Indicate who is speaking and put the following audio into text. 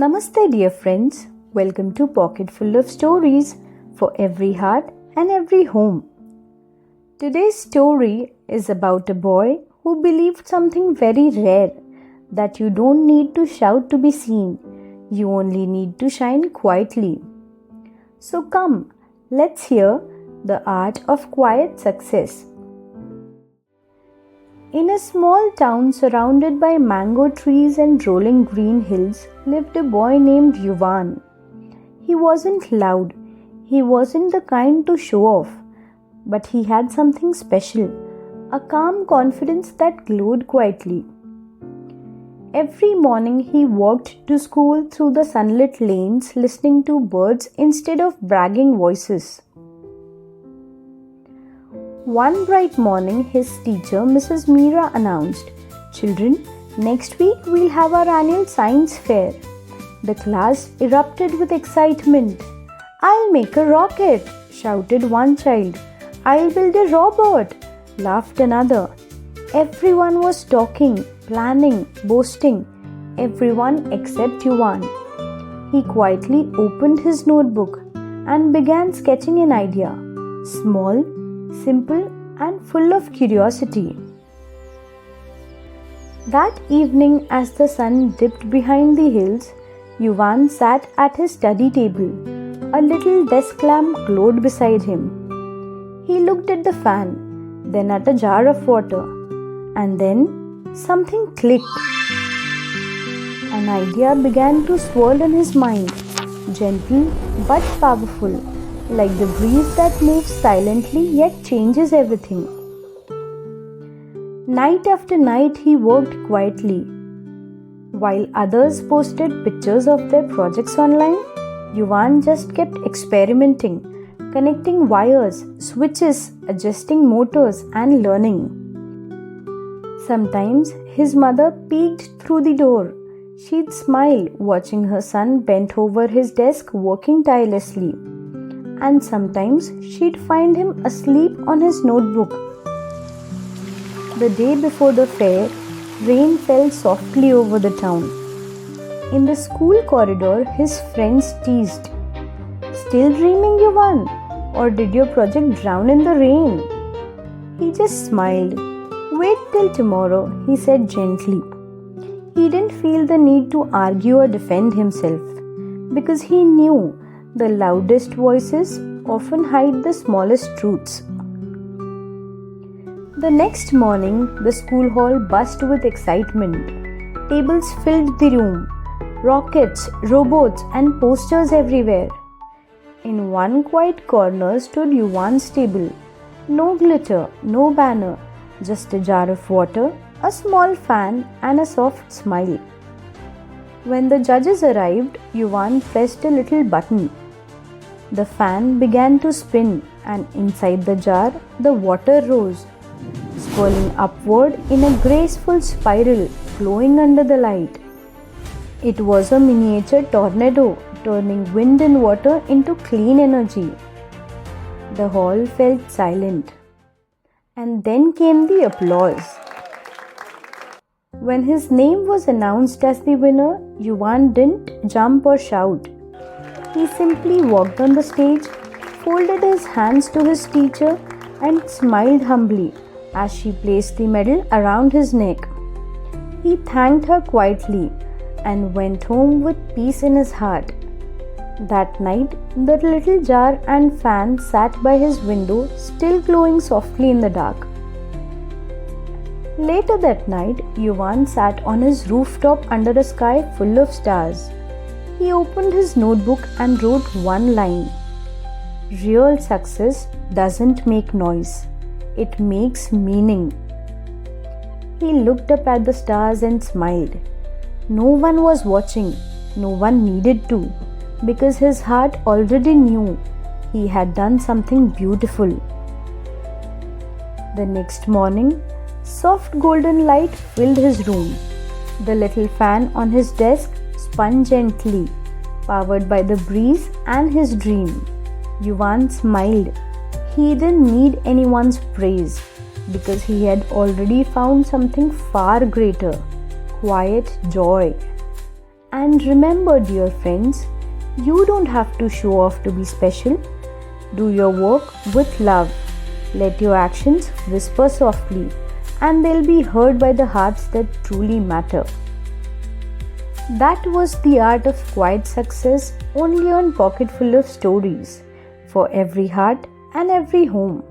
Speaker 1: Namaste, dear friends. Welcome to Pocket Full of Stories for every heart and every home. Today's story is about a boy who believed something very rare, that you don't need to shout to be seen, you only need to shine quietly. So come, let's hear the art of quiet success. In a small town surrounded by mango trees and rolling green hills lived a boy named Yuvan. He wasn't loud, he wasn't the kind to show off, but he had something special, a calm confidence that glowed quietly. Every morning he walked to school through the sunlit lanes listening to birds instead of bragging voices. One bright morning, his teacher, Mrs. Meera, announced, "Children, next week we'll have our annual science fair." The class erupted with excitement. "I'll make a rocket," shouted one child. "I'll build a robot," laughed another. Everyone was talking, planning, boasting. Everyone except Yuvan. He quietly opened his notebook and began sketching an idea. Small, simple and full of curiosity. That evening, as the sun dipped behind the hills, Yuvan sat at his study table. A little desk lamp glowed beside him. He looked at the fan, then at a jar of water, and then something clicked. An idea began to swirl in his mind, gentle but powerful, like the breeze that moves silently yet changes everything. Night after night he worked quietly. While others posted pictures of their projects online, Yuvan just kept experimenting, connecting wires, switches, adjusting motors and learning. Sometimes his mother peeked through the door. She'd smile watching her son bent over his desk working tirelessly. And sometimes she'd find him asleep on his notebook. The day before the fair, rain fell softly over the town. In the school corridor, his friends teased, "Still dreaming, Yuvan? Or did your project drown in the rain?" He just smiled. "Wait till tomorrow," he said gently. He didn't feel the need to argue or defend himself, because he knew the loudest voices often hide the smallest truths. The next morning, the school hall buzzed with excitement. Tables filled the room, rockets, robots, and posters everywhere. In one quiet corner stood Yuvan's table. No glitter, no banner, just a jar of water, a small fan, and a soft smile. When the judges arrived, Yuvan pressed a little button. The fan began to spin, and inside the jar, the water rose, swirling upward in a graceful spiral, flowing under the light. It was a miniature tornado, turning wind and water into clean energy. The hall felt silent. And then came the applause. When his name was announced as the winner, Yuvan didn't jump or shout. He simply walked on the stage, folded his hands to his teacher, and smiled humbly as she placed the medal around his neck. He thanked her quietly and went home with peace in his heart. That night, the little jar and fan sat by his window, still glowing softly in the dark. Later that night, Yuvan sat on his rooftop under a sky full of stars. He opened his notebook and wrote one line. "Real success doesn't make noise. It makes meaning." He looked up at the stars and smiled. No one was watching. No one needed to, because his heart already knew he had done something beautiful. The next morning, soft golden light filled his room. The little fan on his desk spun gently, powered by the breeze and his dream. Yuvan smiled. He didn't need anyone's praise, because he had already found something far greater, quiet joy. And remember, dear friends, you don't have to show off to be special. Do your work with love. Let your actions whisper softly, and they'll be heard by the hearts that truly matter. That was the art of quiet success, only on Pocketful of Stories, for every heart and every home.